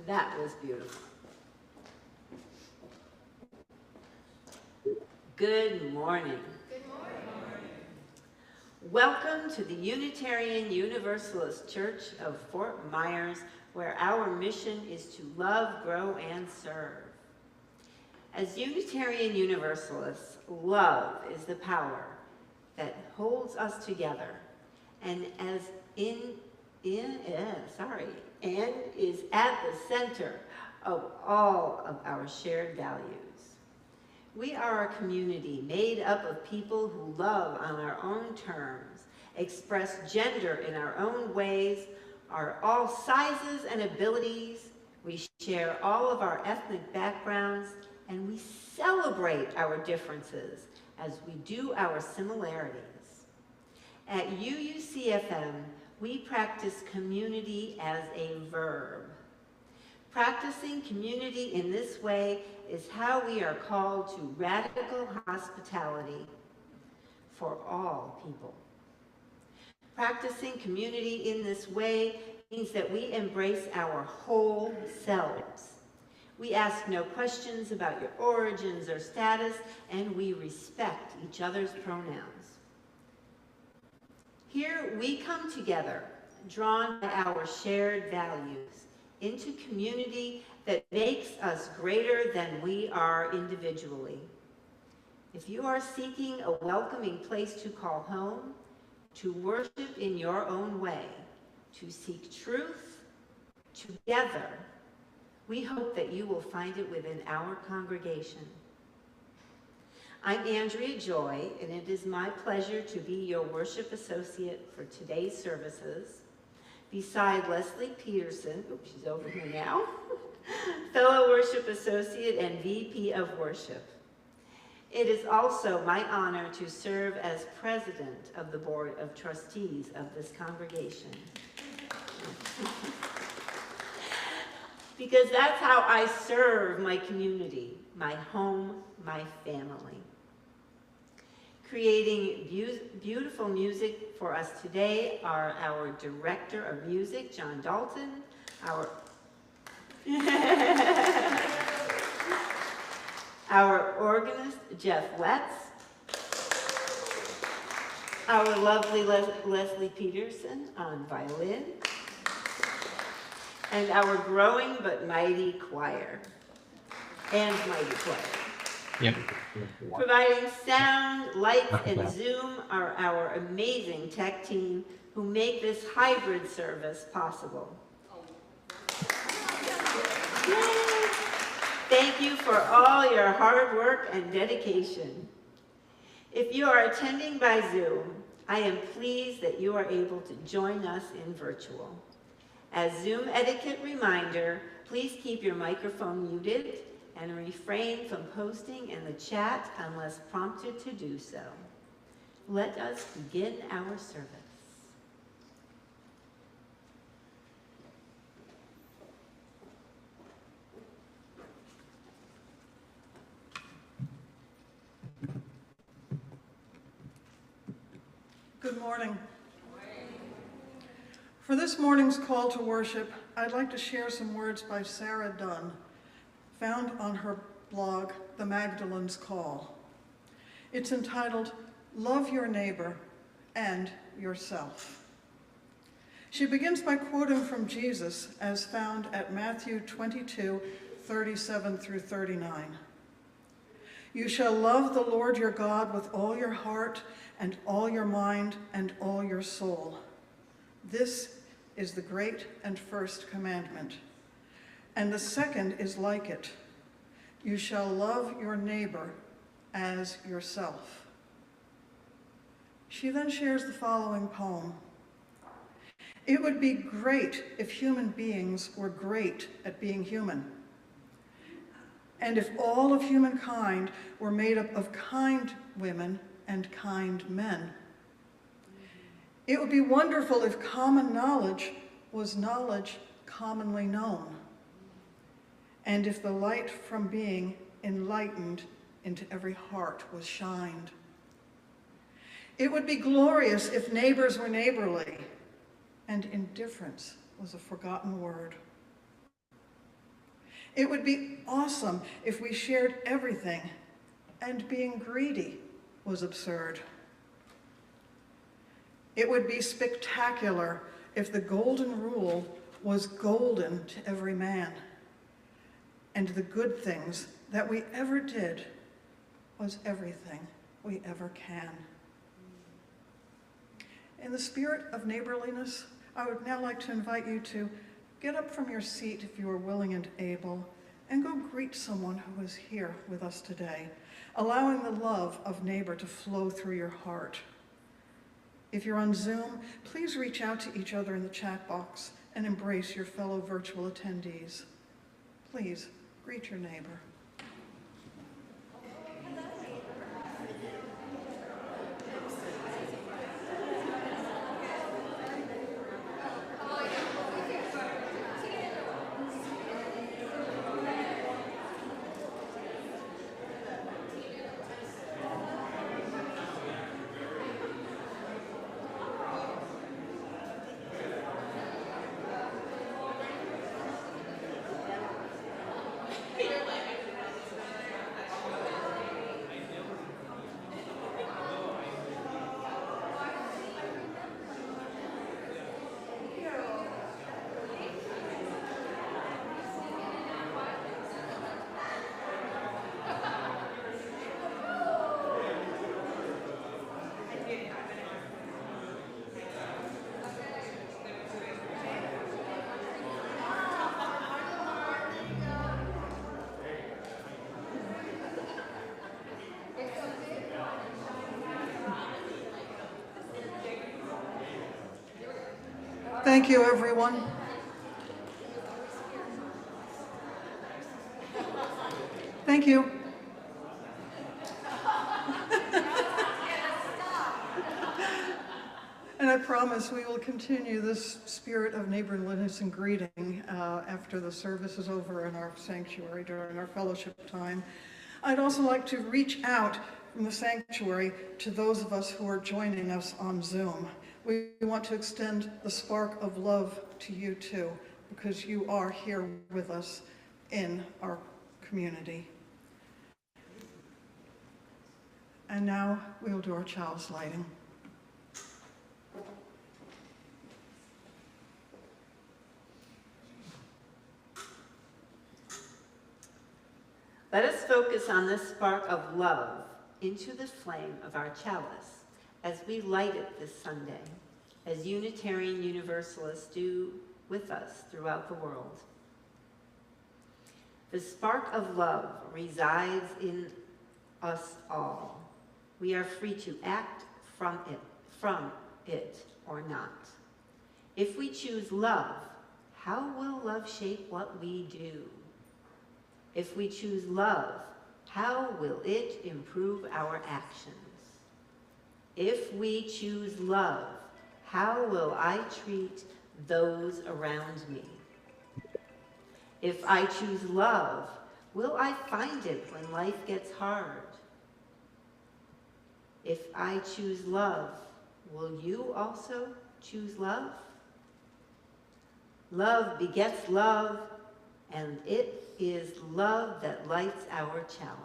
That was beautiful. Good morning. Good morning. Welcome to the Unitarian Universalist Church of Fort Myers, where our mission is to love, grow, and serve. As Unitarian Universalists, love is the power that holds us together, and is at the center of all of our shared values. We are a community made up of people who love on our own terms, express gender in our own ways, are all sizes and abilities. We share all of our ethnic backgrounds, and we celebrate our differences as we do our similarities. At UUCFM, we practice community as a verb. Practicing community in this way is how we are called to radical hospitality for all people. Practicing community in this way means that we embrace our whole selves. We ask no questions about your origins or status, and we respect each other's pronouns. Here we come together, drawn by our shared values, into community that makes us greater than we are individually. If you are seeking a welcoming place to call home, to worship in your own way, to seek truth together, we hope that you will find it within our congregation. I'm Andrea Joy, and it is my pleasure to be your worship associate for today's services, beside Lesley Peterson, oops, she's over here now, fellow worship associate and VP of worship. It is also my honor to serve as president of the Board of Trustees of this congregation. Because that's how I serve my community, my home, my family. Creating beautiful music for us today are our director of music, John Dalton, our organist, Jeff Wetz, our lovely Lesley Peterson on violin, and our growing but mighty choir, and mighty choir. Yep. Providing sound, lights, and Zoom are our amazing tech team who make this hybrid service possible. Yay! Thank you for all your hard work and dedication. If you are attending by Zoom, I am pleased that you are able to join us in virtual. As Zoom etiquette reminder, please keep your microphone muted and refrain from posting in the chat unless prompted to do so. Let us begin our service. Good morning. For this morning's call to worship, I'd like to share some words by Sarah Dunne, found on her blog, The Magdalene's Call. It's entitled, Love Your Neighbor and Yourself. She begins by quoting from Jesus as found at Matthew 22, 37 through 39. You shall love the Lord your God with all your heart and all your mind and all your soul. This is the great and first commandment. And the second is like it. You shall love your neighbor as yourself. She then shares the following poem. It would be great if human beings were great at being human. And if all of humankind were made up of kind women and kind men. It would be wonderful if common knowledge was knowledge commonly known. And if the light from being enlightened into every heart was shined. It would be glorious if neighbors were neighborly and indifference was a forgotten word. It would be awesome if we shared everything, and being greedy was absurd. It would be spectacular if the golden rule was golden to every man, and the good things that we ever did was everything we ever can. In the spirit of neighborliness, I would now like to invite you to get up from your seat if you are willing and able, and go greet someone who is here with us today, allowing the love of neighbor to flow through your heart. If you're on Zoom, please reach out to each other in the chat box and embrace your fellow virtual attendees. Please greet your neighbor. Thank you, everyone. Thank you. And I promise we will continue this spirit of neighborliness and greeting after the service is over in our sanctuary during our fellowship time. I'd also like to reach out from the sanctuary to those of us who are joining us on Zoom. We want to extend the spark of love to you too, because you are here with us in our community. And now we will do our chalice lighting. Let us focus on this spark of love into the flame of our chalice as we light it this Sunday, as Unitarian Universalists do with us throughout the world. The spark of love resides in us all. We are free to act from it or not. If we choose love, how will love shape what we do? If we choose love, how will it improve our actions? If we choose love, how will I treat those around me? If I choose love, will I find it when life gets hard? If I choose love, will you also choose love? Love begets love, and it is love that lights our chalice.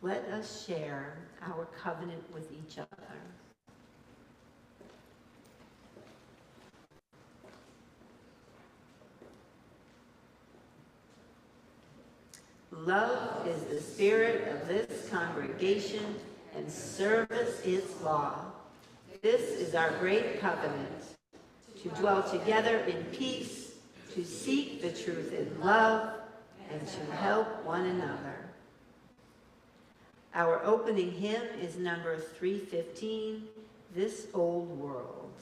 Let us share our covenant with each other. Love is the spirit of this congregation, and service its law. This is our great covenant, to dwell together in peace, to seek the truth in love, and to help one another. Our opening hymn is number 315, This Old World.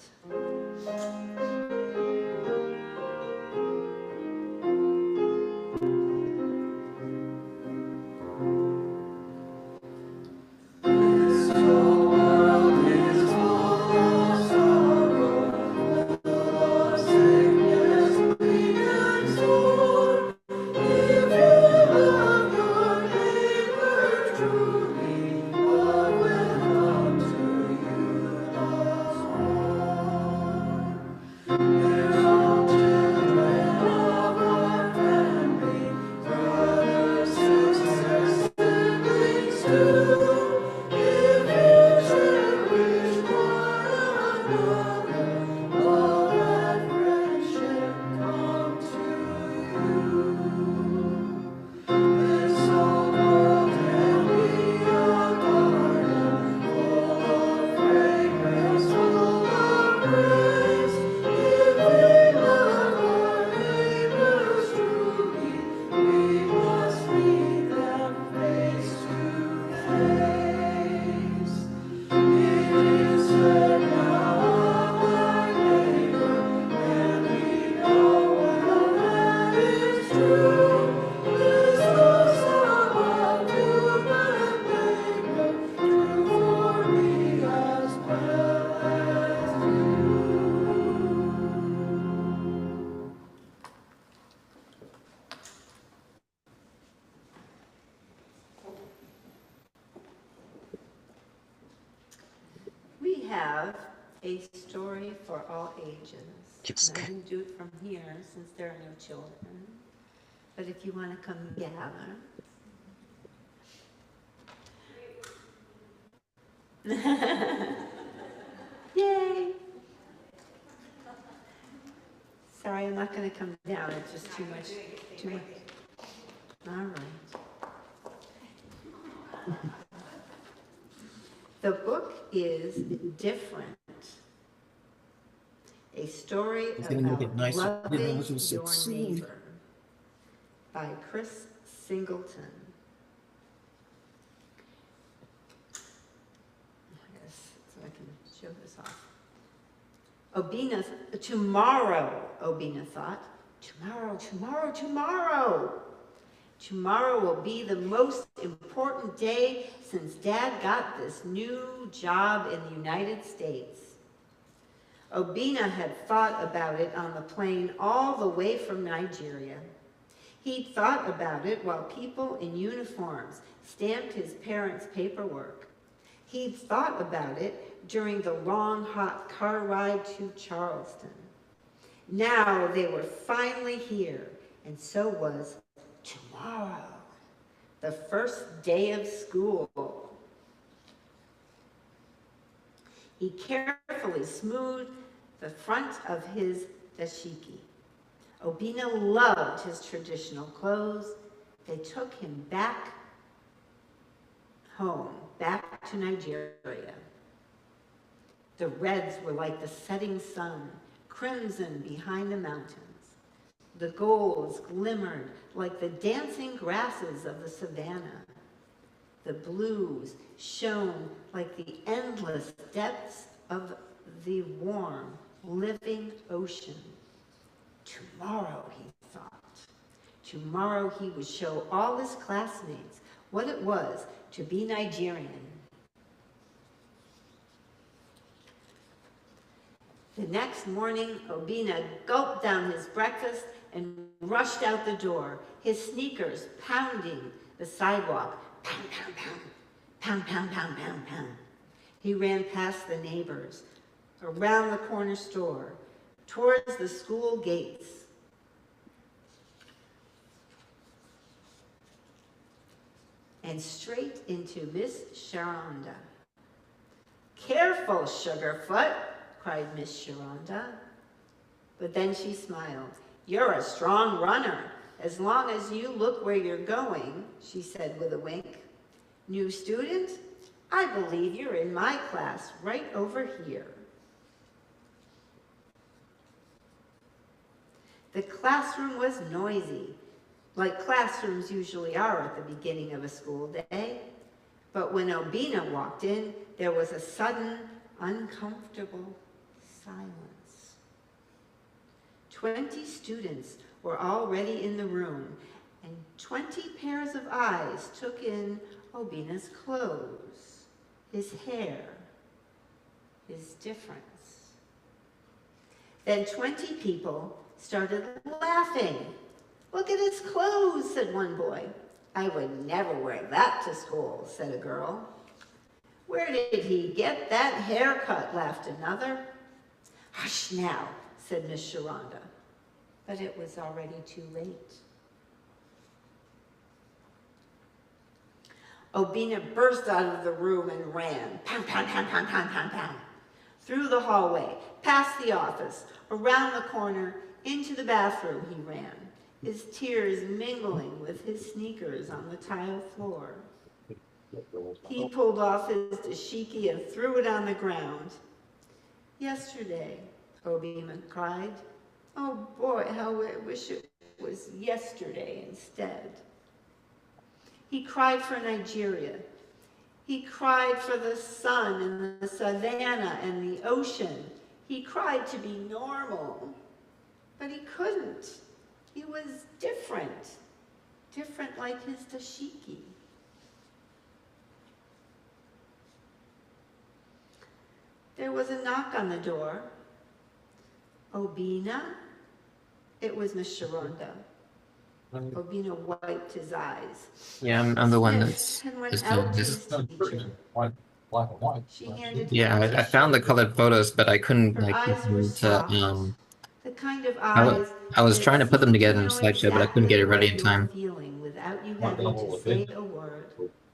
Yeah. have a story for all ages. And I didn't do it from here since there are no children. But if you want to come gather. Yay! Sorry, I'm not going to come down. It's just too much. Too much. All right. The book is Different. A story about loving your neighbor by Chris Singleton. Yes, so I can show this off. Tomorrow, Obina thought. Tomorrow. Tomorrow will be the most important day since Dad got this new job in the United States. Obina had thought about it on the plane all the way from Nigeria. He'd thought about it while people in uniforms stamped his parents' paperwork. He'd thought about it during the long, hot car ride to Charleston. Now they were finally here, and so was tomorrow, the first day of school. He carefully smoothed the front of his dashiki. Obina loved his traditional clothes. They took him back home, back to Nigeria. The reds were like the setting sun, crimson behind the mountains. The golds glimmered like the dancing grasses of the savannah. The blues shone like the endless depths of the warm, living ocean. Tomorrow, he thought. Tomorrow he would show all his classmates what it was to be Nigerian. The next morning, Obina gulped down his breakfast and rushed out the door, his sneakers pounding the sidewalk. Pound, pound, pound. Pound, pound, pound, pound, pound. He ran past the neighbors, around the corner store, towards the school gates. And straight into Miss Sharonda. "Careful, Sugarfoot," cried Miss Sharonda. But then she smiled. "You're a strong runner, as long as you look where you're going," she said with a wink. "New student? I believe you're in my class right over here." The classroom was noisy, like classrooms usually are at the beginning of a school day. But when Obina walked in, there was a sudden, uncomfortable silence. 20 students were already in the room, and 20 pairs of eyes took in Obina's clothes, his hair, his difference. Then 20 people started laughing. "Look at his clothes," said one boy. "I would never wear that to school," said a girl. "Where did he get that haircut?" laughed another. "Hush now," said Miss Sharonda. But it was already too late. Obina burst out of the room and ran. Pound, pound, pound, pound, pound, pound, pound. Through the hallway, past the office, around the corner, into the bathroom he ran, his tears mingling with his sneakers on the tile floor. He pulled off his dashiki and threw it on the ground. "Yesterday," Obina cried. "Oh boy, how I wish it was yesterday instead." He cried for Nigeria. He cried for the sun and the savannah and the ocean. He cried to be normal, but he couldn't. He was different like his dashiki. There was a knock on the door. "Obina?" It was Miss Sharonda. Obina wiped his eyes. Yeah, I'm the one Sniffed that's and went just out doing to this. his teacher. black and white. She handed Yeah, him a I found the tissue. colored photos, but I couldn't Her like put eyes were them to soft, the kind of I, w- eyes I was that trying to put them seem to together in a know slideshow, but I couldn't exactly get it ready what in you're time. feeling without you One having double to with say it. a word.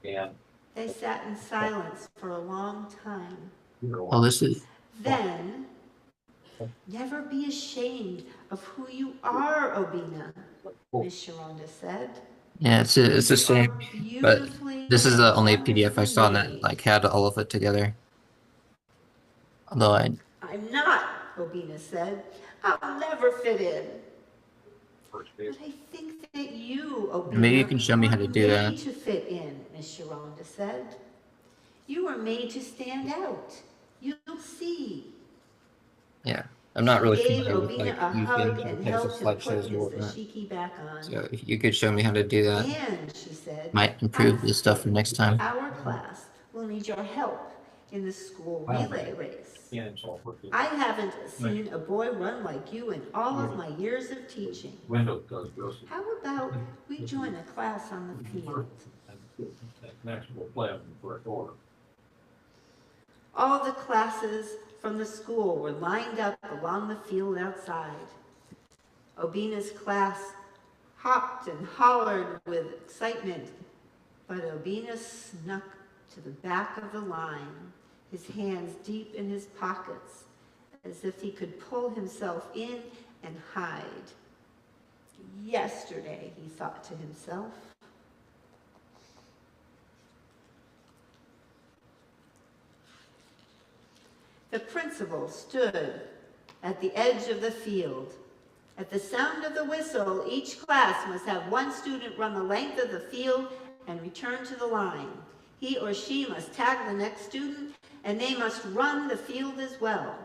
And They sat in silence for a long time. Oh, this is Then, never be ashamed of who you are, Obina, Miss Sharonda said. yeah, it's a You are shame, but beautifully this is and the only PDF I wonderfully saw that made. like had all of it together. Although I'm not, Obina said. I'll never fit in. But I think that you, maybe you Obina, can show me how were to do that. made to fit in, Miss Sharonda said. You were made to stand out. You'll see. Yeah, I'm not She really gave familiar with Obina like a hug using and types of helped him put slideshows or his whatnot. dashiki back on. So if you could show me how to do that, And, she said, might I improve this stuff for think next time. our class will need your help in the school relay race. I haven't seen a boy run like you in all of my years of teaching. How about we join a class on the field? next we'll play them in correct order. All the classes from the school were lined up along the field outside. Obina's class hopped and hollered with excitement, but Obina snuck to the back of the line, his hands deep in his pockets, as if he could pull himself in and hide. Yesterday, he thought to himself. The principal stood at the edge of the field. At the sound of the whistle, each class must have one student run the length of the field and return to the line. He or she must tag the next student, and they must run the field as well.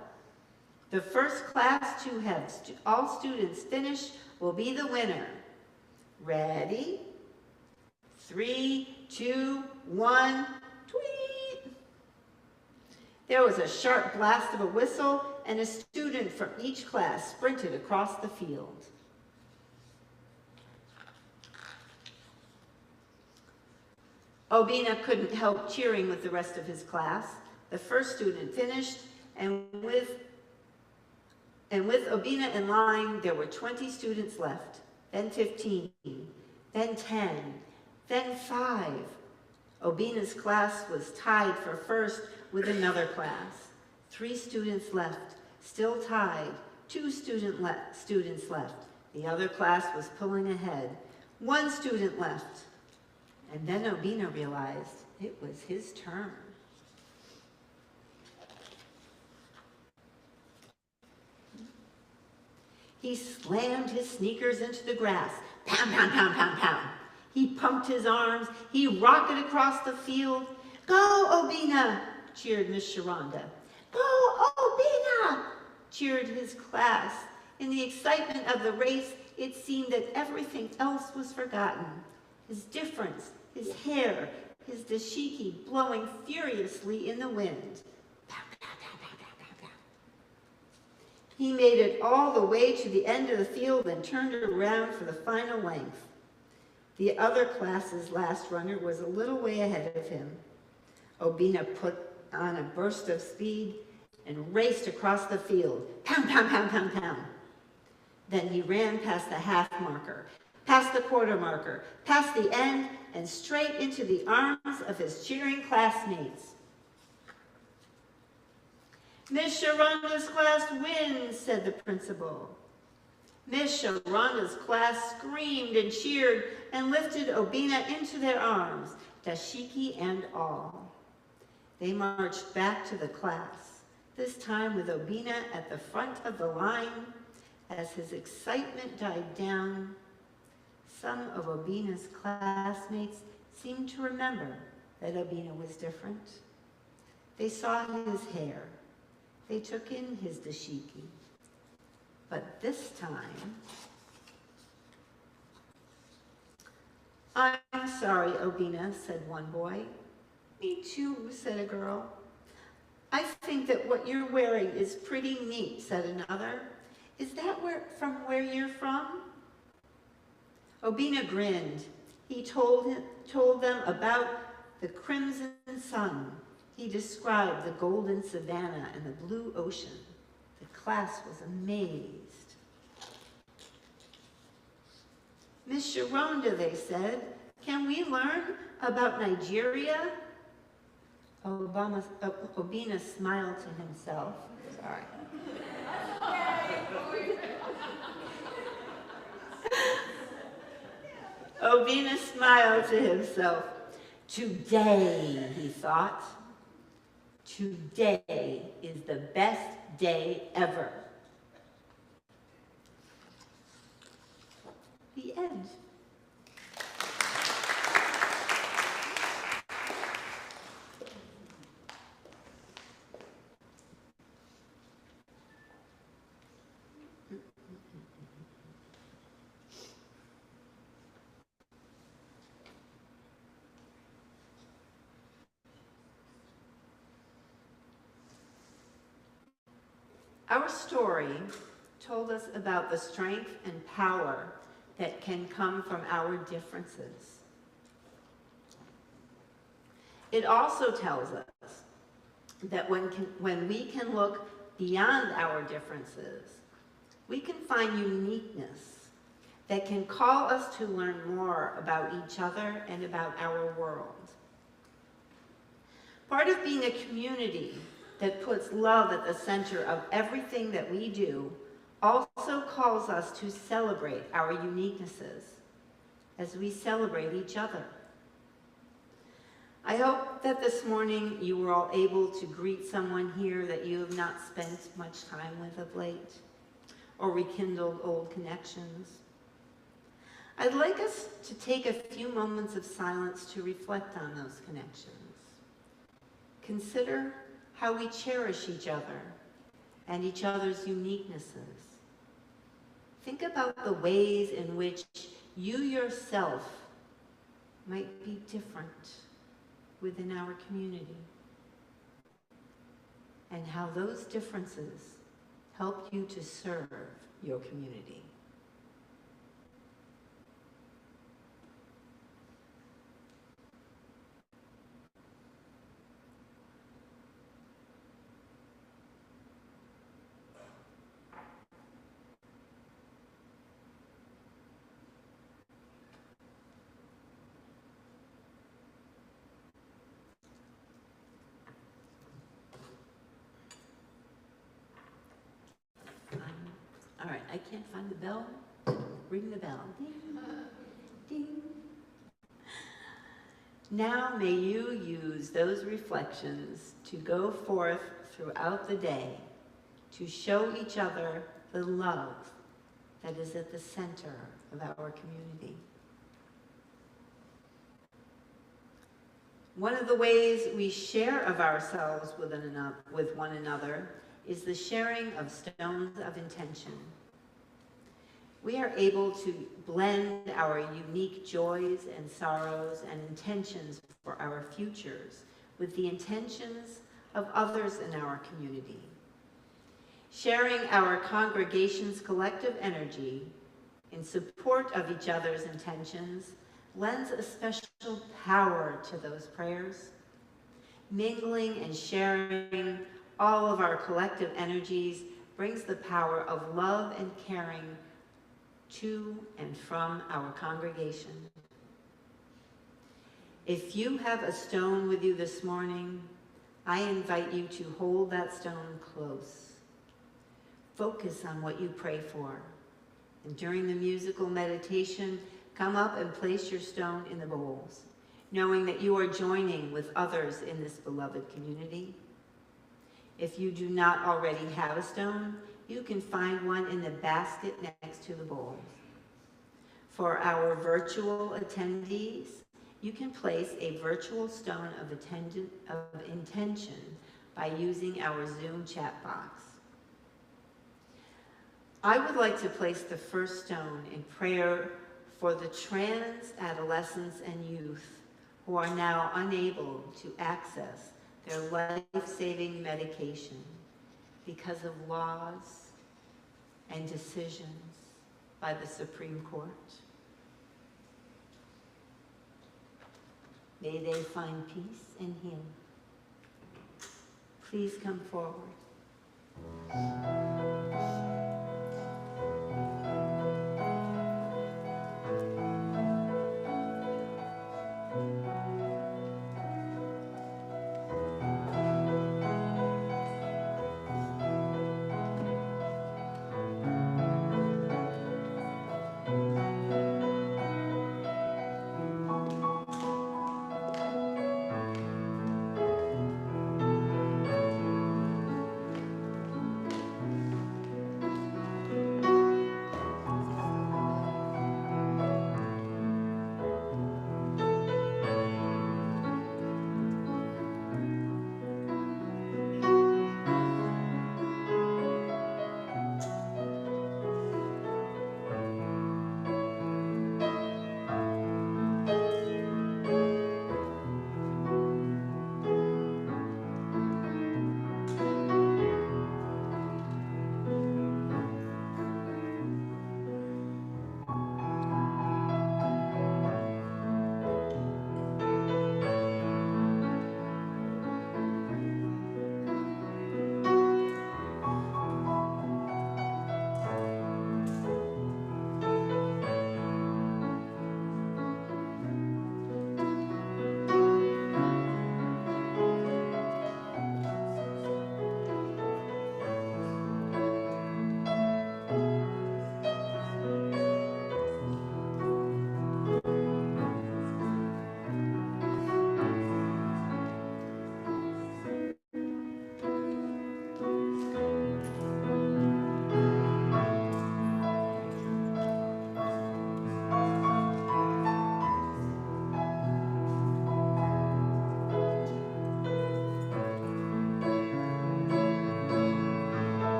The first class to have all students finish will be the winner. Ready? 3, 2, 1, tweet! There was a sharp blast of a whistle, and a student from each class sprinted across the field. Obina couldn't help cheering with the rest of his class. The first student finished, and with Obina in line, there were 20 students left, then 15, then 10, then 5. Obina's class was tied for first with another class. 3 students left, still tied. 2 students left. The other class was pulling ahead. 1 student left. And then Obina realized it was his turn. He slammed his sneakers into the grass. Pound, pound, pound, pound, pound. He pumped his arms. He rocketed across the field. Go, Obina, cheered Miss Sharonda. Go, Obina, cheered his class. In the excitement of the race, it seemed that everything else was forgotten. His difference, his hair, his dashiki blowing furiously in the wind. Pow, pow, pow, pow, pow, pow, pow. He made it all the way to the end of the field and turned around for the final length. The other class's last runner was a little way ahead of him. Obina put on a burst of speed and raced across the field. Pound, pound, pound, pound, pound. Then he ran past the half marker, past the quarter marker, past the end, and straight into the arms of his cheering classmates. Miss Sharonda's class wins, said the principal. Miss Sharonda's class screamed and cheered and lifted Obina into their arms, dashiki and all. They marched back to the class, this time with Obina at the front of the line. As his excitement died down, some of Obina's classmates seemed to remember that Obina was different. They saw his hair. They took in his dashiki. But this time, I'm sorry, Obina, said one boy. Me too, said a girl. I think that what you're wearing is pretty neat, said another. Is that from where you're from? Obina grinned. He told them about the crimson sun. He described the golden savanna and the blue ocean. The class was amazed. Miss Sharonda, they said, can we learn about Nigeria? Obina smiled to himself. Sorry. Obina smiled to himself. Today, he thought, today is the best day ever. The end. Our story told us about the strength and power that can come from our differences. It also tells us that when we can look beyond our differences, we can find uniqueness that can call us to learn more about each other and about our world. Part of being a community that puts love at the center of everything that we do also calls us to celebrate our uniquenesses as we celebrate each other. I hope that this morning you were all able to greet someone here that you have not spent much time with of late, or rekindled old connections. I'd like us to take a few moments of silence to reflect on those connections. Consider how we cherish each other and each other's uniquenesses. Think about the ways in which you yourself might be different within our community, and how those differences help you to serve your community. All right, I can't find the bell. Ring the bell. Ding, ding. Now may you use those reflections to go forth throughout the day to show each other the love that is at the center of our community. One of the ways we share of ourselves with one another is the sharing of stones of intention. We are able to blend our unique joys and sorrows and intentions for our futures with the intentions of others in our community. Sharing our congregation's collective energy in support of each other's intentions lends a special power to those prayers. Mingling and sharing all of our collective energies brings the power of love and caring to and from our congregation. If you have a stone with you this morning, I invite you to hold that stone close. Focus on what you pray for. And during the musical meditation, come up and place your stone in the bowls, knowing that you are joining with others in this beloved community. If you do not already have a stone, you can find one in the basket next to the bowls. For our virtual attendees, you can place a virtual stone of intention by using our Zoom chat box. I would like to place the first stone in prayer for the trans adolescents and youth who are now unable to access their life-saving medication because of laws and decisions by the Supreme Court. May they find peace in Him. Please come forward.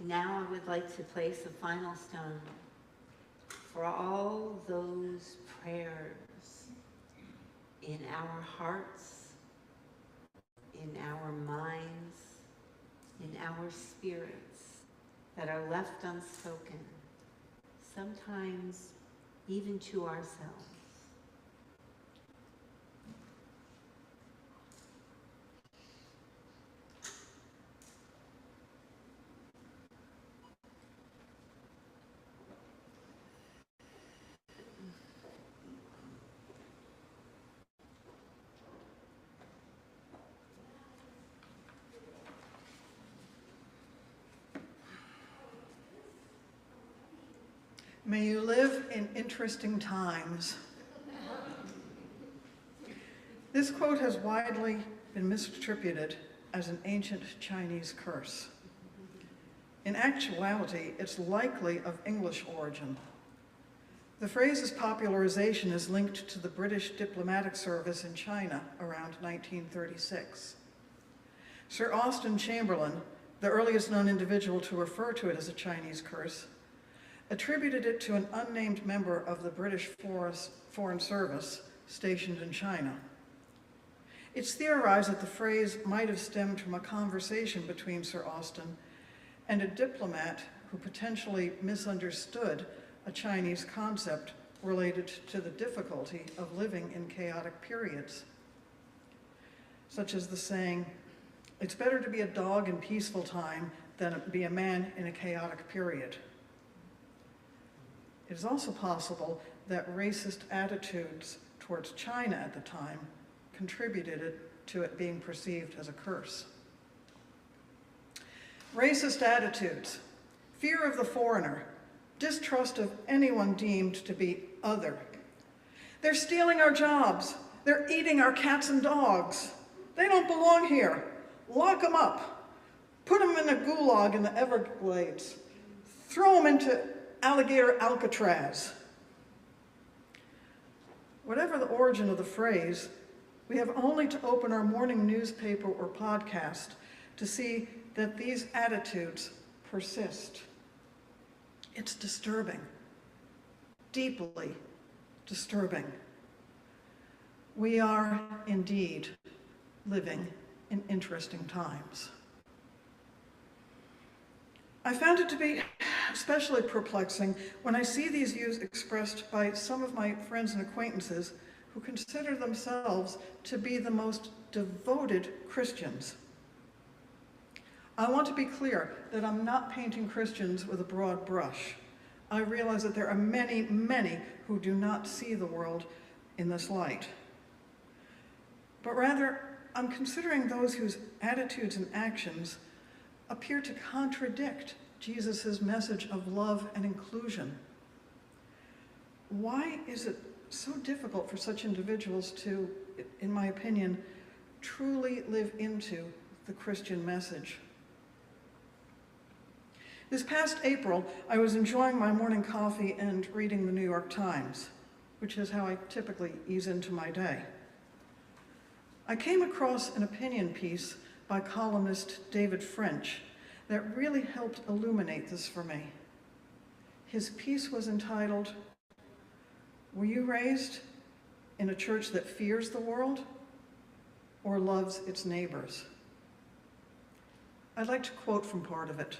Now I would like to place a final stone for all those prayers in our hearts, in our minds, in our spirits that are left unspoken, sometimes even to ourselves. May you live in interesting times. This quote has widely been misattributed as an ancient Chinese curse. In actuality, it's likely of English origin. The phrase's popularization is linked to the British diplomatic service in China around 1936. Sir Austen Chamberlain, the earliest known individual to refer to it as a Chinese curse, attributed it to an unnamed member of the British Foreign Service stationed in China. It's theorized that the phrase might have stemmed from a conversation between Sir Austen and a diplomat who potentially misunderstood a Chinese concept related to the difficulty of living in chaotic periods, such as the saying, "It's better to be a dog in peaceful time than be a man in a chaotic period." It is also possible that racist attitudes towards China at the time contributed to it being perceived as a curse. Racist attitudes, fear of the foreigner, distrust of anyone deemed to be other. They're stealing our jobs. They're eating our cats and dogs. They don't belong here. Lock them up. Put them in a gulag in the Everglades. Throw them into alligator Alcatraz. Whatever the origin of the phrase, we have only to open our morning newspaper or podcast to see that these attitudes persist. It's disturbing, deeply disturbing. We are indeed living in interesting times. I found it to be especially perplexing when I see these views expressed by some of my friends and acquaintances who consider themselves to be the most devoted Christians. I want to be clear that I'm not painting Christians with a broad brush. I realize that there are many, many who do not see the world in this light. But rather, I'm considering those whose attitudes and actions appear to contradict Jesus' message of love and inclusion. Why is it so difficult for such individuals to, in my opinion, truly live into the Christian message? This past April, I was enjoying my morning coffee and reading the New York Times, which is how I typically ease into my day. I came across an opinion piece by columnist David French that really helped illuminate this for me. His piece was entitled, "Were you raised in a church that fears the world or loves its neighbors?" I'd like to quote from part of it.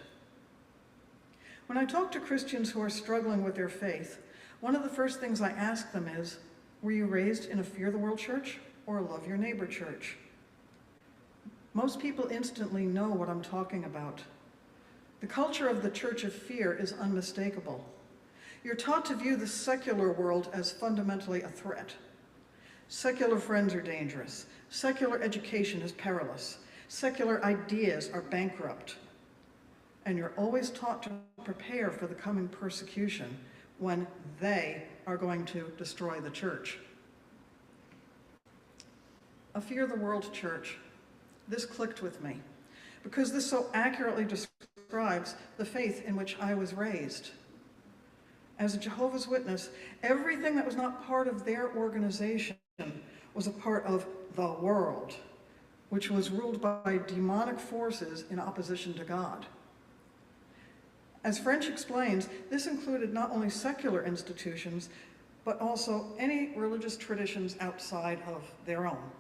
"When I talk to Christians who are struggling with their faith, one of the first things I ask them is, were you raised in a fear the world church or a love your neighbor church? Most people instantly know what I'm talking about. The culture of the church of fear is unmistakable. You're taught to view the secular world as fundamentally a threat. Secular friends are dangerous. Secular education is perilous. Secular ideas are bankrupt. And you're always taught to prepare for the coming persecution when they are going to destroy the church." A fear the world church. This clicked with me because this so accurately describes the faith in which I was raised. As a Jehovah's Witness, everything that was not part of their organization was a part of the world, which was ruled by demonic forces in opposition to God. As French explains, this included not only secular institutions, but also any religious traditions outside of their own.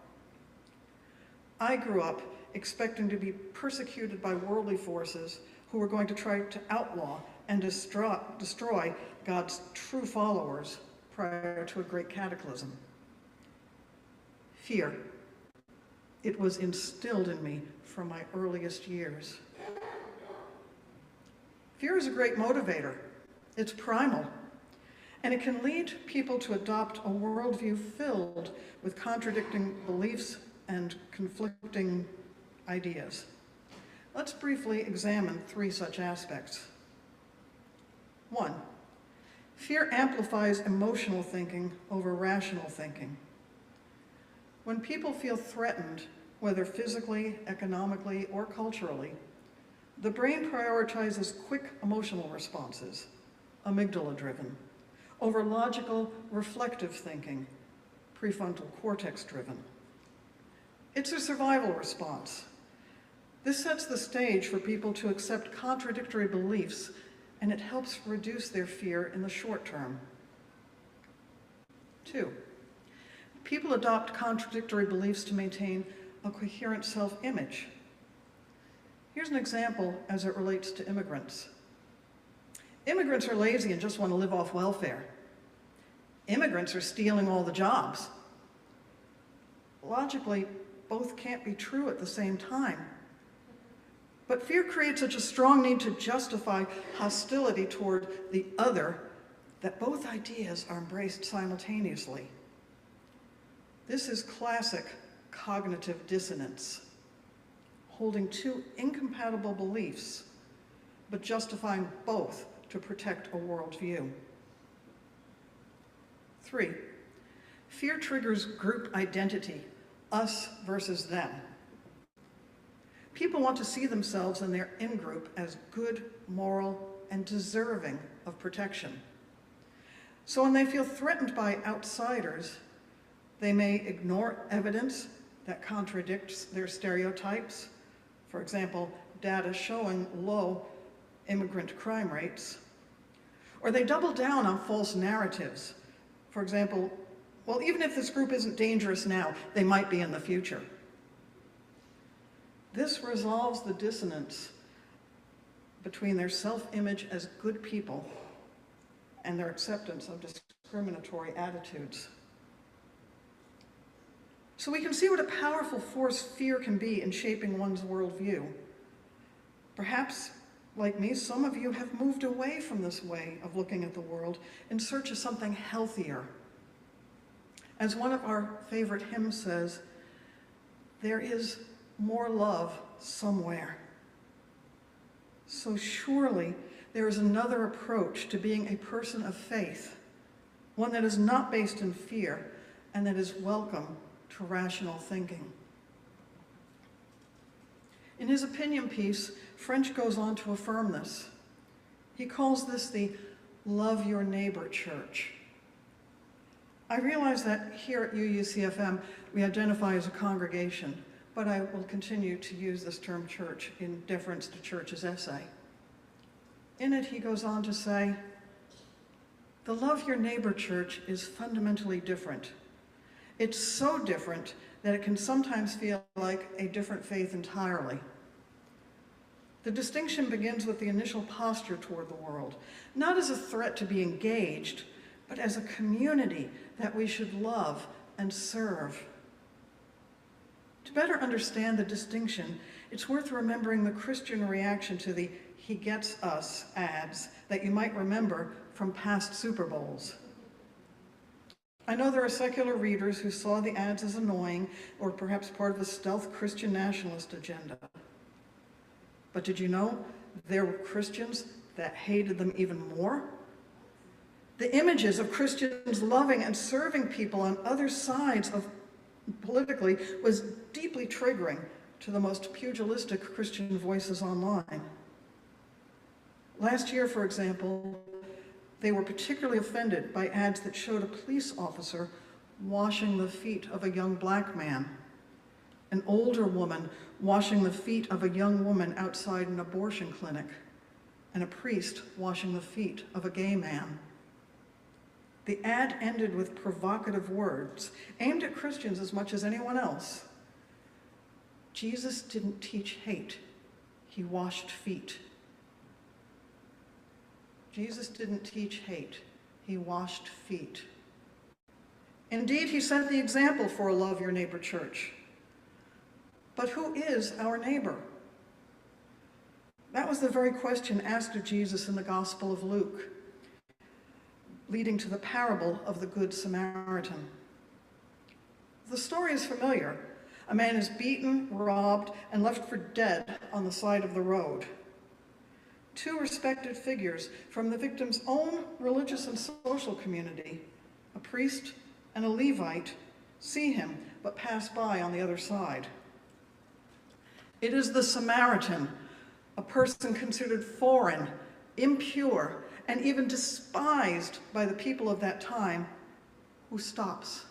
I grew up expecting to be persecuted by worldly forces who were going to try to outlaw and destroy God's true followers prior to a great cataclysm. Fear. It was instilled in me from my earliest years. Fear is a great motivator. It's primal, and it can lead people to adopt a worldview filled with contradicting beliefs and conflicting ideas. Let's briefly examine 3 such aspects. 1, fear amplifies emotional thinking over rational thinking. When people feel threatened, whether physically, economically, or culturally, the brain prioritizes quick emotional responses, amygdala-driven, over logical, reflective thinking, prefrontal cortex-driven. It's a survival response. This sets the stage for people to accept contradictory beliefs, and it helps reduce their fear in the short term. 2, people adopt contradictory beliefs to maintain a coherent self-image. Here's an example as it relates to immigrants. Immigrants are lazy and just want to live off welfare. Immigrants are stealing all the jobs. Logically, both can't be true at the same time. But fear creates such a strong need to justify hostility toward the other that both ideas are embraced simultaneously. This is classic cognitive dissonance, holding two incompatible beliefs, but justifying both to protect a worldview. 3, fear triggers group identity, us versus them. People want to see themselves and their in-group as good, moral, and deserving of protection. So when they feel threatened by outsiders, they may ignore evidence that contradicts their stereotypes. For example, data showing low immigrant crime rates. Or they double down on false narratives. For example, well, even if this group isn't dangerous now, they might be in the future. This resolves the dissonance between their self-image as good people and their acceptance of discriminatory attitudes. So we can see what a powerful force fear can be in shaping one's worldview. Perhaps, like me, some of you have moved away from this way of looking at the world in search of something healthier. As one of our favorite hymns says, there is more love somewhere. So surely there is another approach to being a person of faith, one that is not based in fear and that is welcome to rational thinking. In his opinion piece, French goes on to affirm this. He calls this the Love Your Neighbor Church. I realize that here at UUCFM we identify as a congregation, but I will continue to use this term church in deference to Church's essay. In it, he goes on to say, the Love Your Neighbor Church is fundamentally different. It's so different that it can sometimes feel like a different faith entirely. The distinction begins with the initial posture toward the world, not as a threat to be engaged, but as a community that we should love and serve. To better understand the distinction, it's worth remembering the Christian reaction to the "He Gets Us" ads that you might remember from past Super Bowls. I know there are secular readers who saw the ads as annoying or perhaps part of a stealth Christian nationalist agenda. But did you know there were Christians that hated them even more? The images of Christians loving and serving people on other sides of politically was deeply triggering to the most pugilistic Christian voices online. Last year, for example, they were particularly offended by ads that showed a police officer washing the feet of a young black man, an older woman washing the feet of a young woman outside an abortion clinic, and a priest washing the feet of a gay man. The ad ended with provocative words aimed at Christians as much as anyone else. Jesus didn't teach hate, he washed feet. Jesus didn't teach hate, he washed feet. Indeed, he set the example for a Love Your Neighbor Church. But who is our neighbor? That was the very question asked of Jesus in the Gospel of Luke, leading to the parable of the Good Samaritan. The story is familiar. A man is beaten, robbed, and left for dead on the side of the road. Two respected figures from the victim's own religious and social community, a priest and a Levite, see him but pass by on the other side. It is the Samaritan, a person considered foreign, impure, and even despised by the people of that time, who stops.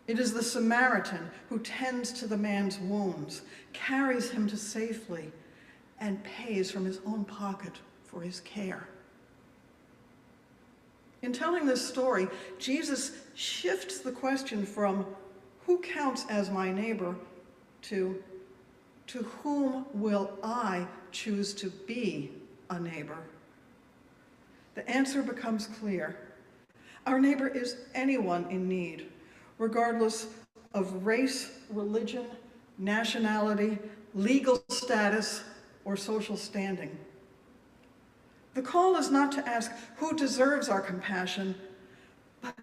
It is the Samaritan who tends to the man's wounds, carries him to safety, and pays from his own pocket for his care. In telling this story, Jesus shifts the question from who counts as my neighbor to whom will I choose to be a neighbor? The answer becomes clear. Our neighbor is anyone in need, regardless of race, religion, nationality, legal status, or social standing. The call is not to ask who deserves our compassion, but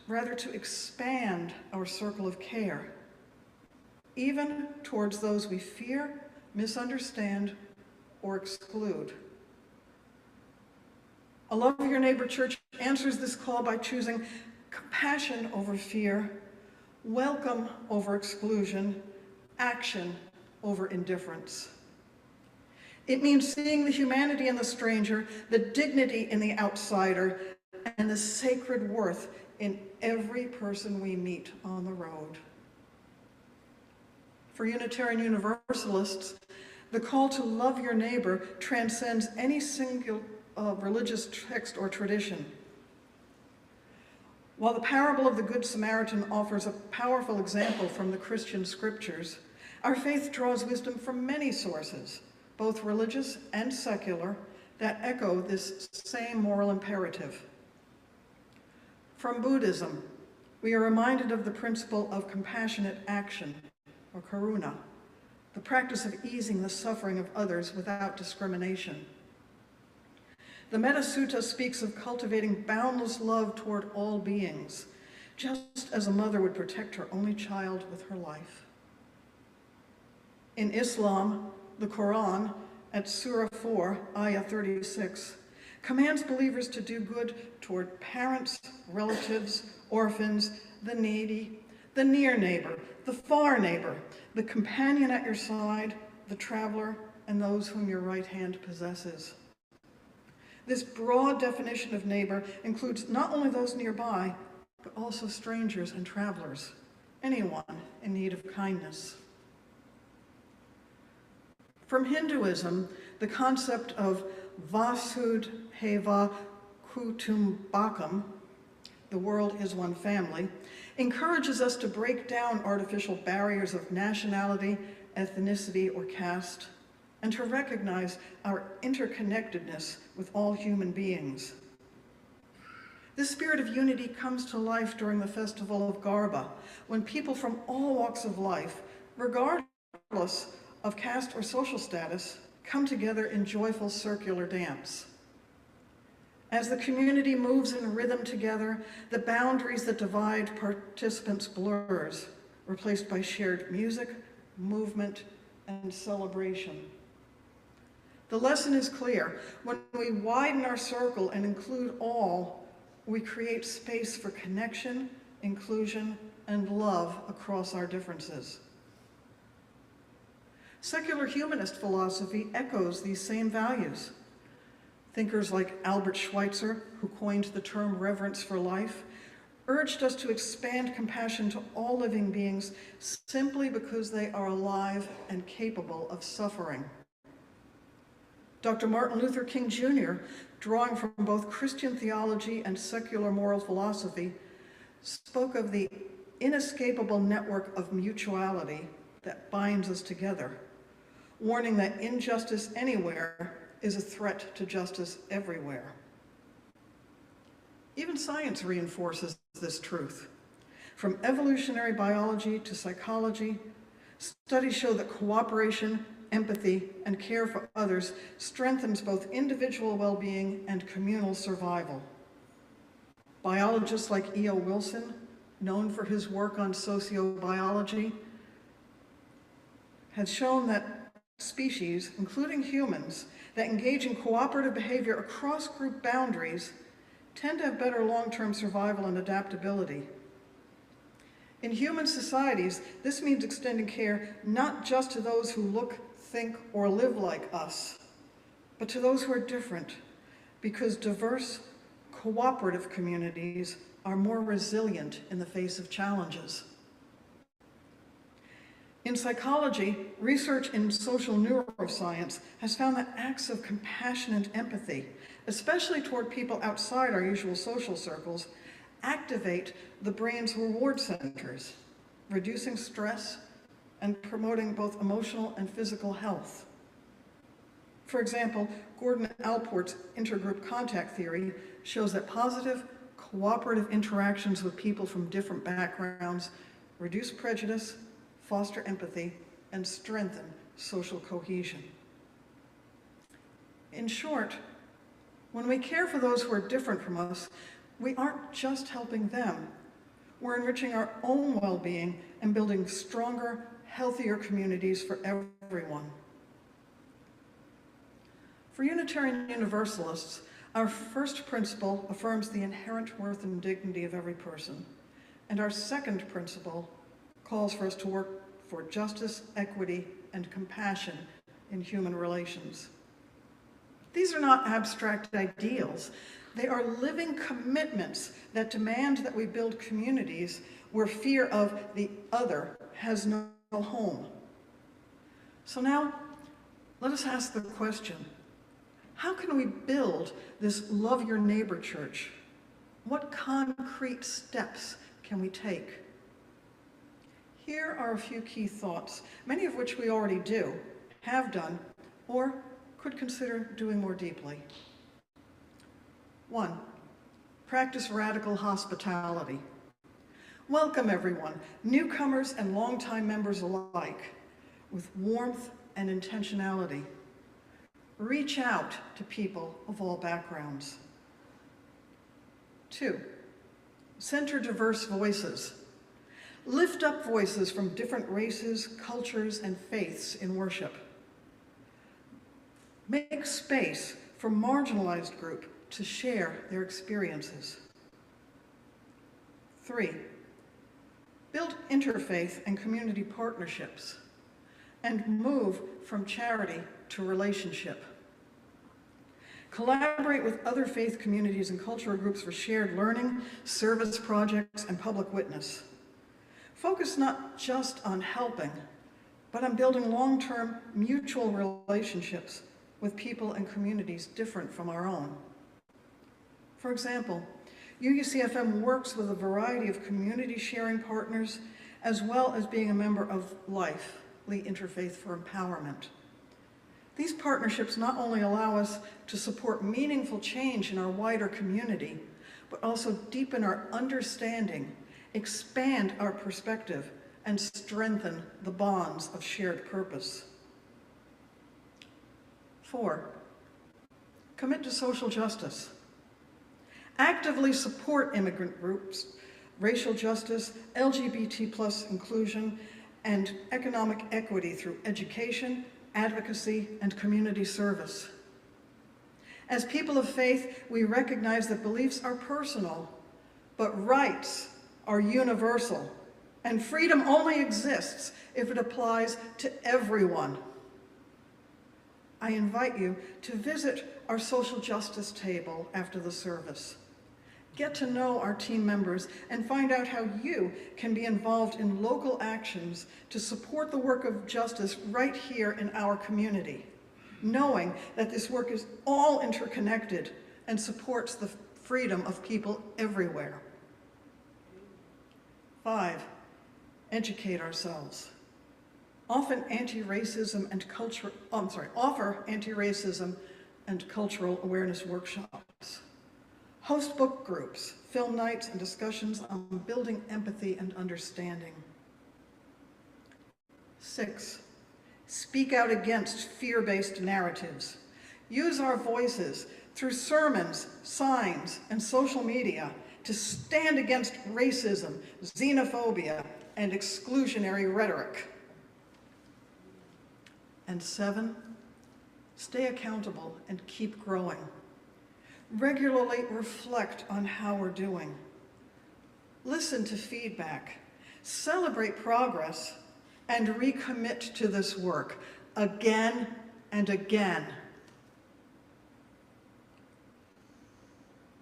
rather to expand our circle of care, even towards those we fear, misunderstand, or exclude. A Love Your Neighbor Church answers this call by choosing compassion over fear, welcome over exclusion, action over indifference. It means seeing the humanity in the stranger, the dignity in the outsider, and the sacred worth in every person we meet on the road. For Unitarian Universalists, the call to love your neighbor transcends any single religious text or tradition. While the parable of the Good Samaritan offers a powerful example from the Christian scriptures, our faith draws wisdom from many sources, both religious and secular, that echo this same moral imperative. From Buddhism, we are reminded of the principle of compassionate action, or karuna, the practice of easing the suffering of others without discrimination. The Metta Sutta speaks of cultivating boundless love toward all beings, just as a mother would protect her only child with her life. In Islam, the Quran, at Surah 4, Ayah 36, commands believers to do good toward parents, relatives, orphans, the needy, the near neighbor, the far neighbor, the companion at your side, the traveler, and those whom your right hand possesses. This broad definition of neighbor includes not only those nearby, but also strangers and travelers, anyone in need of kindness. From Hinduism, the concept of Vasudhaiva Kutumbakam, the world is one family, encourages us to break down artificial barriers of nationality, ethnicity, or caste, and to recognize our interconnectedness with all human beings. This spirit of unity comes to life during the festival of Garba, when people from all walks of life, regardless of caste or social status, come together in joyful circular dance. As the community moves in rhythm together, the boundaries that divide participants blurs, replaced by shared music, movement, and celebration. The lesson is clear. When we widen our circle and include all, we create space for connection, inclusion, and love across our differences. Secular humanist philosophy echoes these same values. Thinkers like Albert Schweitzer, who coined the term reverence for life, urged us to expand compassion to all living beings simply because they are alive and capable of suffering. Dr. Martin Luther King Jr., drawing from both Christian theology and secular moral philosophy, spoke of the inescapable network of mutuality that binds us together, warning that injustice anywhere is a threat to justice everywhere. Even science reinforces this truth. From evolutionary biology to psychology, studies show that cooperation, empathy, and care for others strengthens both individual well-being and communal survival. Biologists like E.O. Wilson, known for his work on sociobiology, has shown that species, including humans, that engage in cooperative behavior across group boundaries tend to have better long-term survival and adaptability. In human societies, this means extending care not just to those who look, think, or live like us, but to those who are different, because diverse, cooperative communities are more resilient in the face of challenges. In psychology, research in social neuroscience has found that acts of compassion and empathy, especially toward people outside our usual social circles, activate the brain's reward centers, reducing stress and promoting both emotional and physical health. For example, Gordon Allport's intergroup contact theory shows that positive, cooperative interactions with people from different backgrounds reduce prejudice, foster empathy, and strengthen social cohesion. In short, when we care for those who are different from us, we aren't just helping them. We're enriching our own well-being and building stronger, healthier communities for everyone. For Unitarian Universalists, our first principle affirms the inherent worth and dignity of every person, and our second principle calls for us to work for justice, equity, and compassion in human relations. These are not abstract ideals. They are living commitments that demand that we build communities where fear of the other has no home. So now, let us ask the question, how can we build this Love Your Neighbor church? What concrete steps can we take? Here are a few key thoughts, many of which we already do, have done, or could consider doing more deeply. 1, practice radical hospitality. Welcome everyone, newcomers and longtime members alike, with warmth and intentionality. Reach out to people of all backgrounds. 2, center diverse voices. Lift up voices from different races, cultures, and faiths in worship. Make space for marginalized groups to share their experiences. 3, build interfaith and community partnerships and move from charity to relationship. Collaborate with other faith communities and cultural groups for shared learning, service projects, and public witness. Focus not just on helping, but on building long-term mutual relationships with people and communities different from our own. For example, UUCFM works with a variety of community sharing partners, as well as being a member of LIFE, Lee Interfaith for Empowerment. These partnerships not only allow us to support meaningful change in our wider community, but also deepen our understanding, expand our perspective, and strengthen the bonds of shared purpose. 4, commit to social justice. Actively support immigrant groups, racial justice, LGBT+ inclusion, and economic equity through education, advocacy, and community service. As people of faith, we recognize that beliefs are personal, but rights are universal, and freedom only exists if it applies to everyone. I invite you to visit our social justice table after the service. Get to know our team members and find out how you can be involved in local actions to support the work of justice right here in our community, knowing that this work is all interconnected and supports the freedom of people everywhere. 5, educate ourselves. Offer anti-racism and cultural awareness workshops. Host book groups, film nights, and discussions on building empathy and understanding. 6, speak out against fear-based narratives. Use our voices through sermons, signs, and social media to stand against racism, xenophobia, and exclusionary rhetoric. And 7, stay accountable and keep growing. Regularly reflect on how we're doing. Listen to feedback, celebrate progress, and recommit to this work again and again.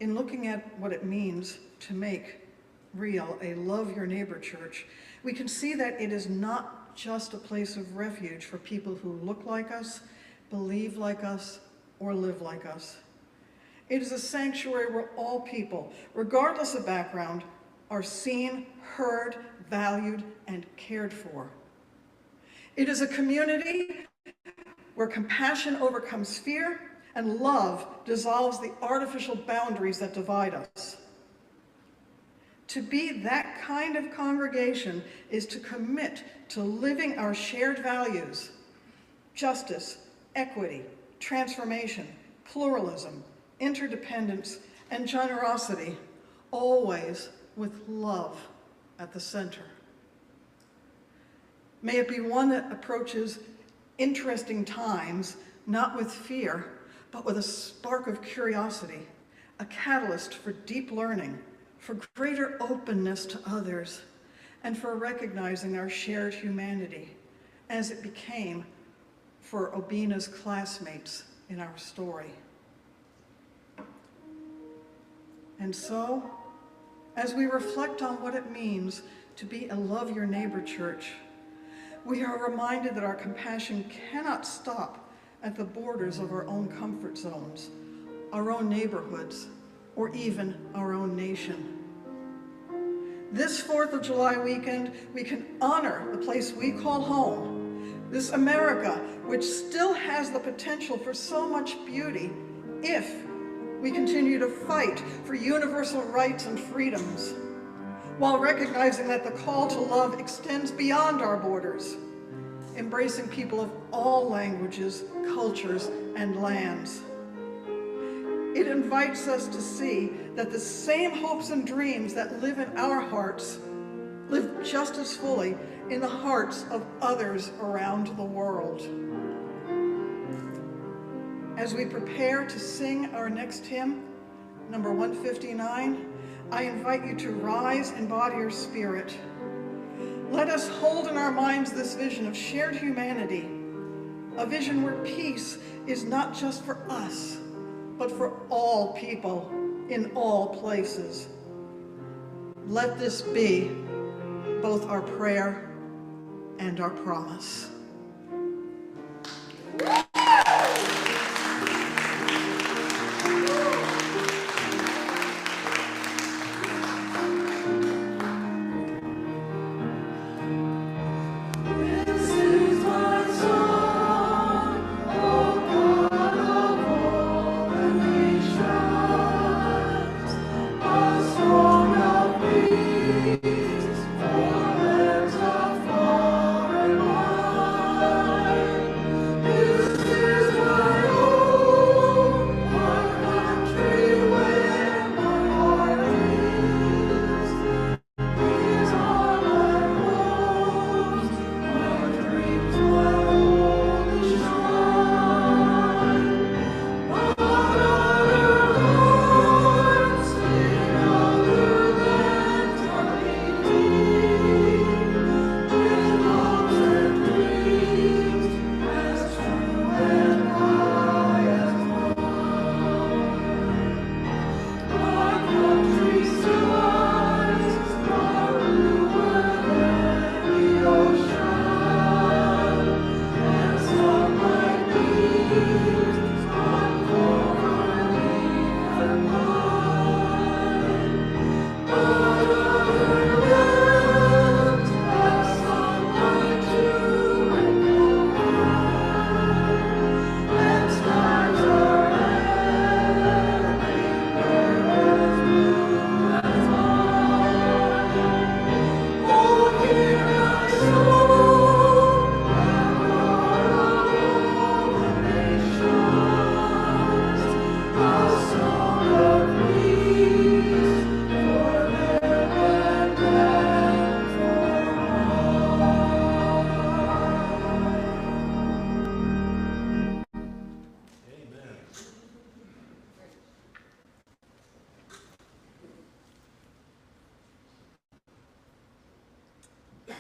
In looking at what it means to make real a Love Your Neighbor church, we can see that it is not just a place of refuge for people who look like us, believe like us, or live like us. It is a sanctuary where all people, regardless of background, are seen, heard, valued, and cared for. It is a community where compassion overcomes fear and love dissolves the artificial boundaries that divide us. To be that kind of congregation is to commit to living our shared values: justice, equity, transformation, pluralism, interdependence, and generosity, always with love at the center. May it be one that approaches interesting times not with fear, but with a spark of curiosity, a catalyst for deep learning, for greater openness to others, and for recognizing our shared humanity, as it became for Obina's classmates in our story. And so, as we reflect on what it means to be a Love Your Neighbor church, we are reminded that our compassion cannot stop at the borders of our own comfort zones, our own neighborhoods, or even our own nation. This 4th of July weekend, we can honor the place we call home, this America, which still has the potential for so much beauty if we continue to fight for universal rights and freedoms, while recognizing that the call to love extends beyond our borders, embracing people of all languages, cultures, and lands. It invites us to see that the same hopes and dreams that live in our hearts live just as fully in the hearts of others around the world. As we prepare to sing our next hymn, number 159, I invite you to rise in body or spirit. Let us hold in our minds this vision of shared humanity, a vision where peace is not just for us, but for all people in all places. Let this be both our prayer and our promise.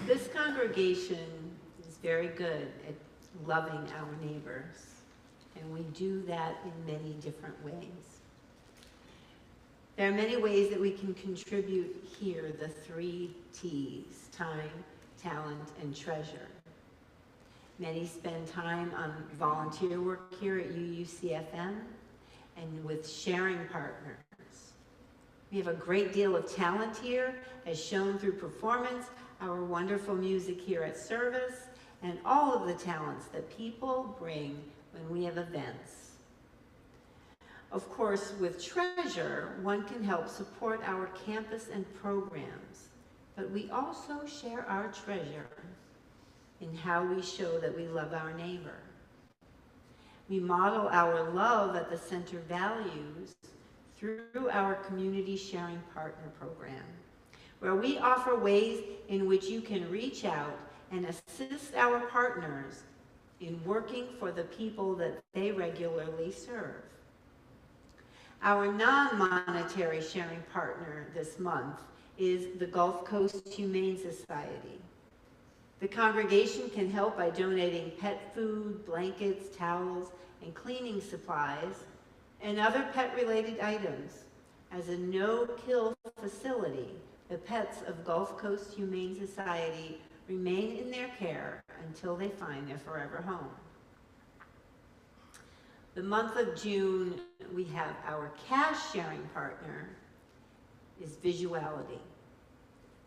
This congregation is very good at loving our neighbors, and we do that in many different ways. There are many ways that we can contribute here, the 3 T's, time, talent, and treasure. Many spend time on volunteer work here at UUCFM and with sharing partners. We have a great deal of talent here, as shown through performance, our wonderful music here at service, and all of the talents that people bring when we have events. Of course, with Treasure, one can help support our campus and programs, but we also share our treasure in how we show that we love our neighbor. We model our love at the center values through our community sharing partner program, where we offer ways in which you can reach out and assist our partners in working for the people that they regularly serve. Our non-monetary sharing partner this month is the Gulf Coast Humane Society. The congregation can help by donating pet food, blankets, towels, and cleaning supplies, and other pet-related items. As a no-kill facility, the pets of Gulf Coast Humane Society remain in their care until they find their forever home. The month of June, we have our cash sharing partner is Visuality.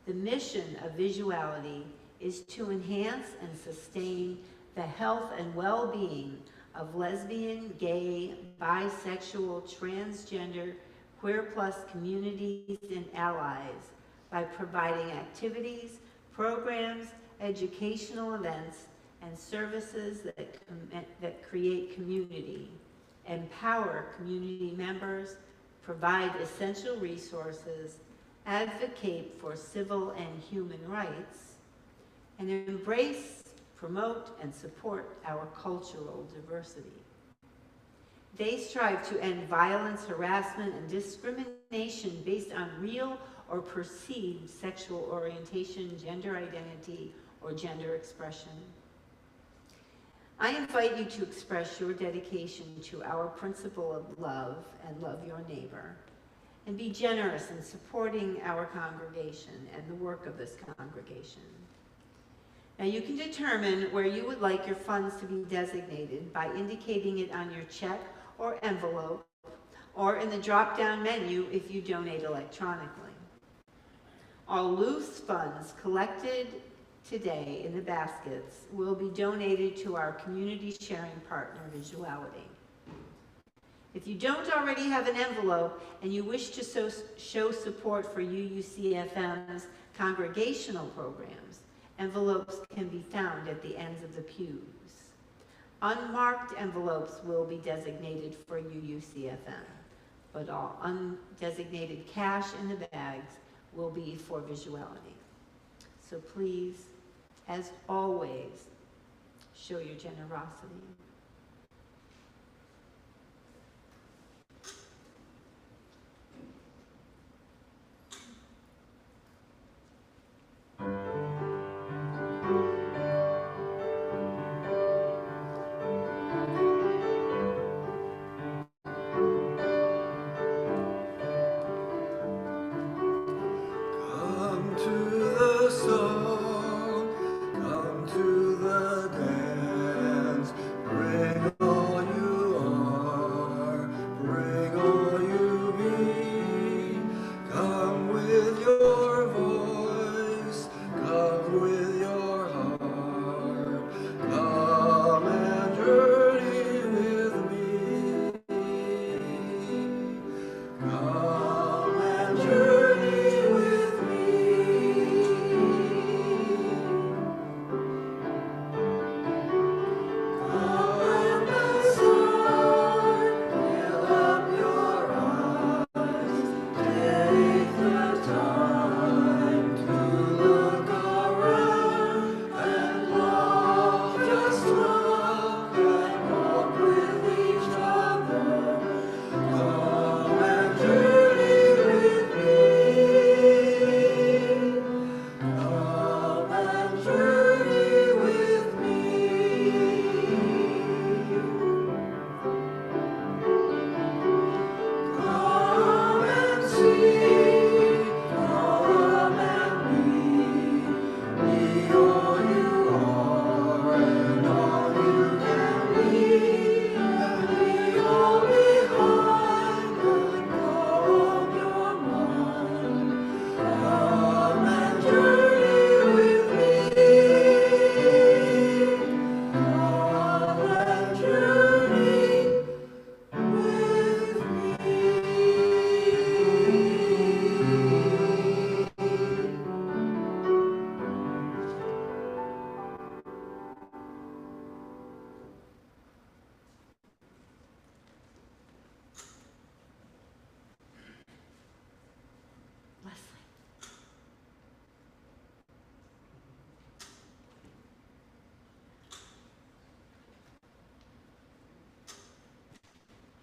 The mission of Visuality is to enhance and sustain the health and well-being of lesbian, gay, bisexual, transgender, queer plus communities and allies by providing activities, programs, educational events, and services that create community, empower community members, provide essential resources, advocate for civil and human rights, and embrace, promote, and support our cultural diversity. They strive to end violence, harassment, and discrimination based on real or perceived sexual orientation, gender identity, or gender expression. I invite you to express your dedication to our principle of love and love your neighbor, and be generous in supporting our congregation and the work of this congregation. Now you can determine where you would like your funds to be designated by indicating it on your check or envelope, or in the drop-down menu if you donate electronically. All loose funds collected today in the baskets will be donated to our community sharing partner, Visuality. If you don't already have an envelope and you wish to show support for UUCFM's congregational programs, envelopes can be found at the ends of the pews. Unmarked envelopes will be designated for UUCFM, but all undesignated cash in the bags will be for Visuality. So please, as always, show your generosity. Come to the dance,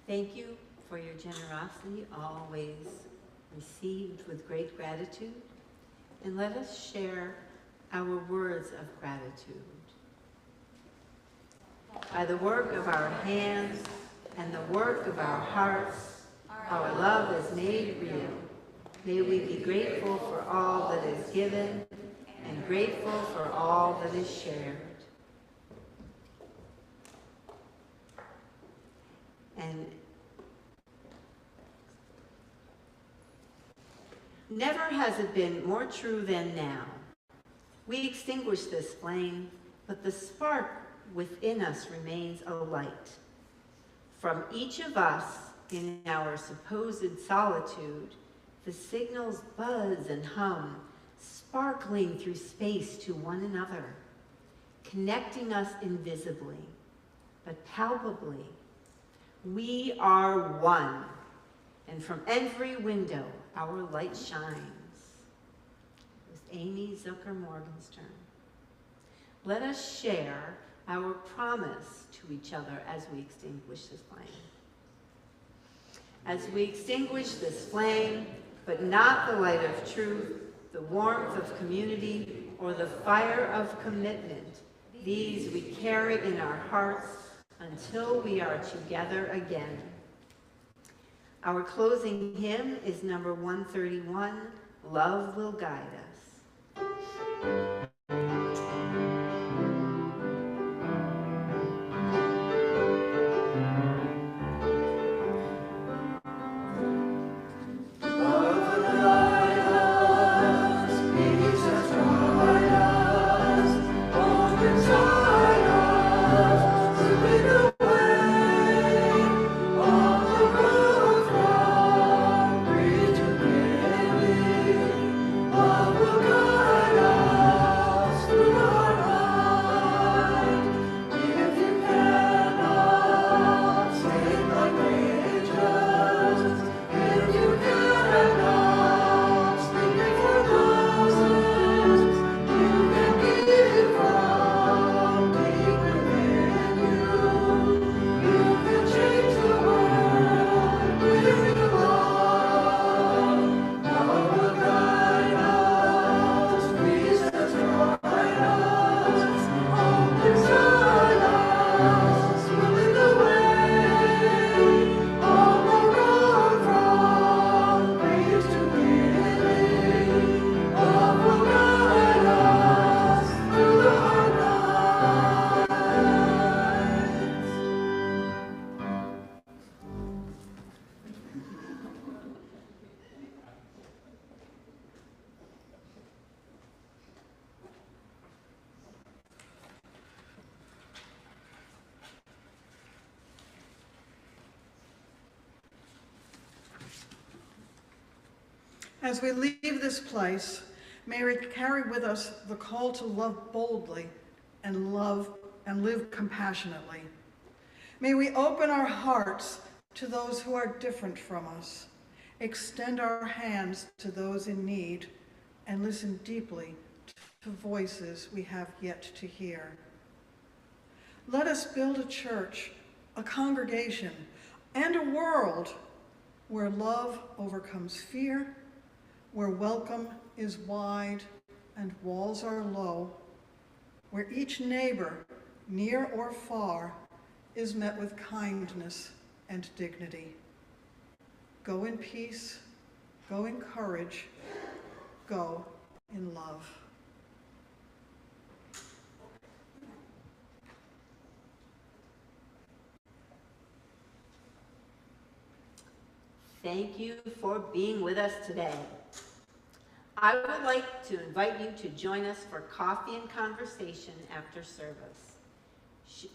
Thank you for your generosity, always received with great gratitude. And let us share our words of gratitude. By the work of our hands and the work of our hearts, our love is made real. May we be grateful for all that is given and grateful for all that is shared. And never has it been more true than now. We extinguish this flame, but the spark within us remains alight. From each of us in our supposed solitude, the signals buzz and hum, sparkling through space to one another, connecting us invisibly, but palpably. We are one, and from every window our light shines. It was Amy Zucker Morgenstern. Let us share our promise to each other as we extinguish this flame. As we extinguish this flame, but not the light of truth, the warmth of community, or the fire of commitment, these we carry in our hearts until we are together again. Our closing hymn is number 131, Love Will Guide Us. As we leave this place, may we carry with us the call to love boldly and live compassionately. May we open our hearts to those who are different from us, extend our hands to those in need, and listen deeply to voices we have yet to hear. Let us build a church, a congregation, and a world where love overcomes fear, where welcome is wide and walls are low, where each neighbor, near or far, is met with kindness and dignity. Go in peace, go in courage, go in love. Thank you for being with us today. I would like to invite you to join us for coffee and conversation after service.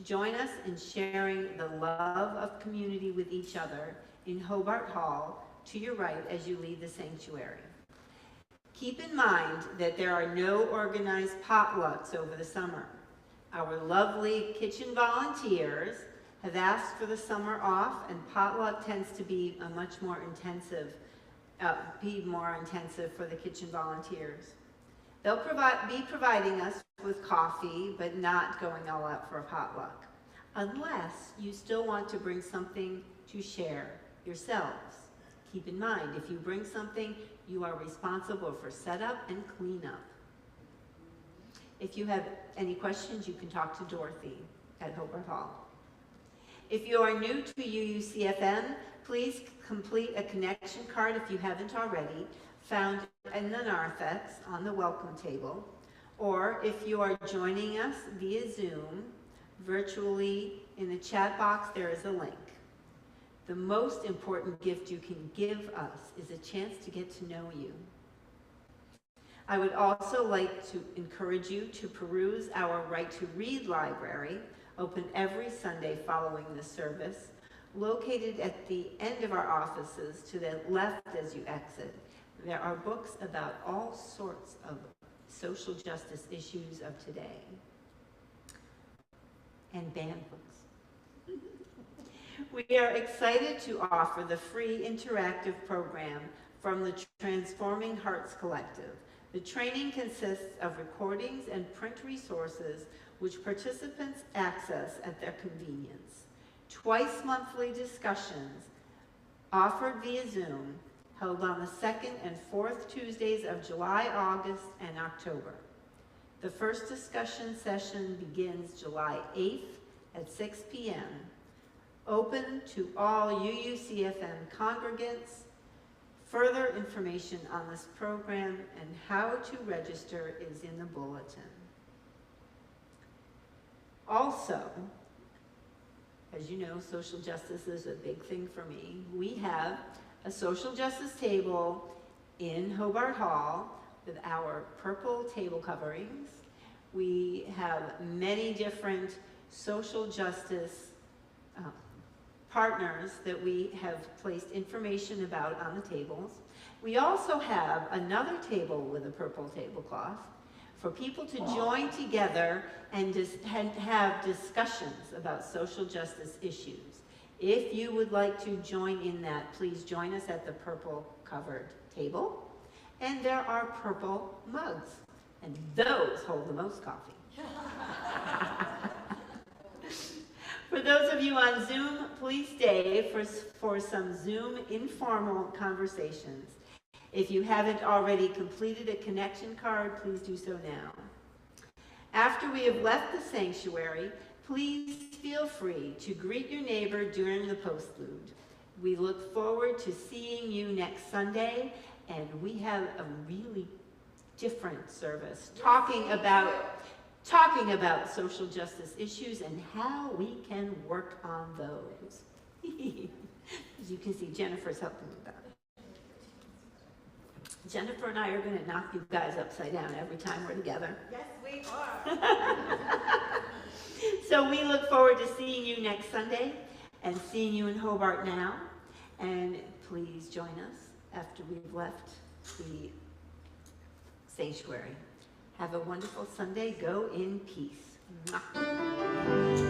Join us in sharing the love of community with each other in Hobart Hall to your right as you leave the sanctuary. Keep in mind that there are no organized potlucks over the summer. Our lovely kitchen volunteers have asked for the summer off, and potluck tends to be a much more intensive for the kitchen volunteers. They'll be providing us with coffee, but not going all out for a potluck, unless you still want to bring something to share yourselves. Keep in mind, if you bring something, you are responsible for setup and cleanup. If you have any questions, you can talk to Dorothy at Hobart Hall. If you are new to UUCFM, please complete a connection card if you haven't already, found in the narthex on the welcome table. Or if you are joining us via Zoom, virtually in the chat box, there is a link. The most important gift you can give us is a chance to get to know you. I would also like to encourage you to peruse our Right to Read library, open every Sunday following the service, located at the end of our offices to the left as you exit. There are books about all sorts of social justice issues of today, and banned books. We are excited to offer the free interactive program from the Transforming Hearts Collective. The training consists of recordings and print resources which participants access at their convenience. Twice monthly discussions offered via Zoom, held on the 2nd and 4th Tuesdays of July, August, and October. The first discussion session begins July 8th at 6 p.m. Open to all UUCFM congregants. Further information on this program and how to register is in the bulletin. Also, as you know, social justice is a big thing for me. We have a social justice table in Hobart Hall with our purple table coverings. We have many different social justice partners that we have placed information about on the tables. We also have another table with a purple tablecloth for people to join together and have discussions about social justice issues. If you would like to join in that, please join us at the purple covered table. And there are purple mugs, and those hold the most coffee. For those of you on Zoom, please stay for some Zoom informal conversations. If you haven't already completed a connection card, please do so now. After we have left the sanctuary, please feel free to greet your neighbor during the postlude. We look forward to seeing you next Sunday, and we have a really different service talking about social justice issues and how we can work on those. As you can see, Jennifer's helping with that. Jennifer and I are going to knock you guys upside down every time we're together. Yes, we are. So we look forward to seeing you next Sunday and seeing you in Hobart now. And please join us after we've left the sanctuary. Have a wonderful Sunday. Go in peace. Mwah.